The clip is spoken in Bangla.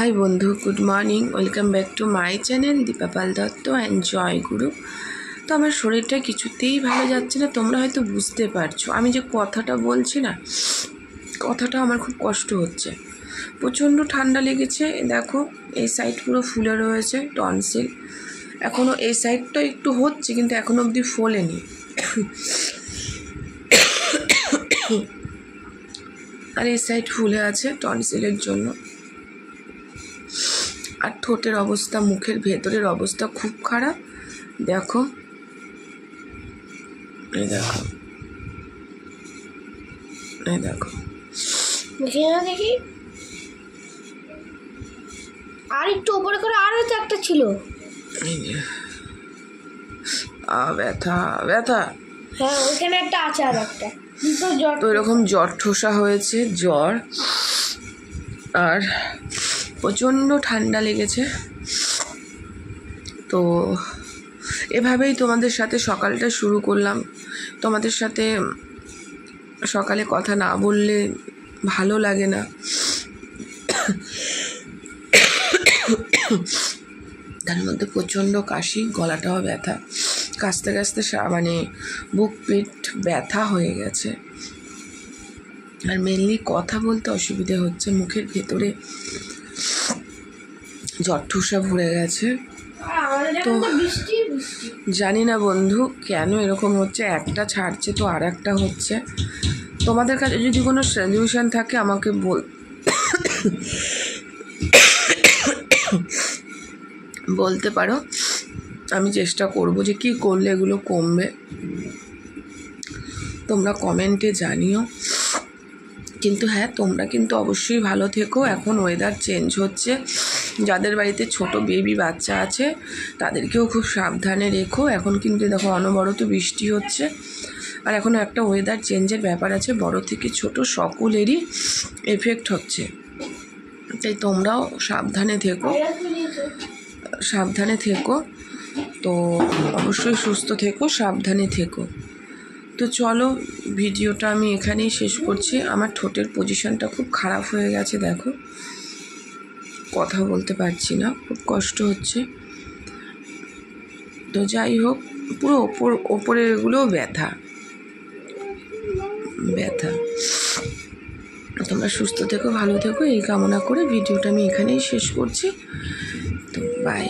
হাই বন্ধু, good morning, welcome back to my channel Dipa Pal Dutta and Joy Guru. তো আমার শরীরটা কিছুতেই ভালো যাচ্ছে না, তোমরা হয়তো বুঝতে পারছো। আমি যে কথাটা বলছি না, কথাটা আমার খুব কষ্ট হচ্ছে। প্রচণ্ড ঠান্ডা লেগেছে, দেখো এই সাইড পুরো ফুলে রয়েছে, টনসিল। এখনও এই সাইডটা একটু হচ্ছে কিন্তু এখনও অবধি ফোলেনি। আর এই সাইড ফুলে আছে টনসিলের জন্য। আর ঠোঁটের অবস্থা, মুখের ভেতরের অবস্থা খুব খারাপ। দেখো, এই দেখো, এই দেখো, দেখি। আর একটু উপরে করে আর হয়তো একটা ছিল। ব্যথা ব্যথা। হ্যাঁ, ওইখানে একটা আছে আর একটা। তো এরকম জ্বর ঠোসা হয়েছে, জ্বর আর প্রচণ্ড ঠান্ডা লেগেছে। তো এভাবেই তোমাদের সাথে সকালটা শুরু করলাম। তোমাদের সাথে সকালে কথা না বললে ভালো লাগে না। তার মধ্যে প্রচণ্ড কাশি, গলাটাও ব্যথা, কাশতে কাশতে মানে বুক পিঠ ব্যথা হয়ে গেছে। আর মেনলি কথা বলতে অসুবিধে হচ্ছে, মুখের ভেতরে জ্বর ঠোসা ভরে গেছে। তো জানি না বন্ধু কেন এরকম হচ্ছে, একটা ছাড়ছে তো আর একটা হচ্ছে। তোমাদের কাছে যদি কোনো সলিউশন থাকে আমাকে বলতে পারো, আমি চেষ্টা করব যে কী করলে এগুলো কমবে। তোমরা কমেন্টে জানিও। কিন্তু হ্যাঁ, তোমরা কিন্তু অবশ্যই ভালো থেকো। এখন ওয়েদার চেঞ্জ হচ্ছে, যাদের বাড়িতে ছোট বেবি বাচ্চা আছে তাদেরকেও খুব সাবধানে রেখো। এখন কিন্তু দেখো অনবরত বৃষ্টি হচ্ছে, আর এখন একটা ওয়েদার চেঞ্জের ব্যাপার আছে, বড় থেকে ছোট সকলেরই এফেক্ট হচ্ছে। তাই তোমরাও সাবধানে থেকো। তো অবশ্যই সুস্থ থেকো, সাবধানে থেকো। তো চলো, ভিডিওটা আমি এখানেই শেষ করছি। আমার ঠোঁটের পজিশনটা খুব খারাপ হয়ে গেছে, দেখো কথা বলতে পারছি না, খুব কষ্ট হচ্ছে। তো যাই হোক, পুরো ওপরে এগুলোও ব্যথা। তোমরা সুস্থ থেকো, ভালো থেকো, এই কামনা করে ভিডিওটা আমি এখানেই শেষ করছি। তো বাই।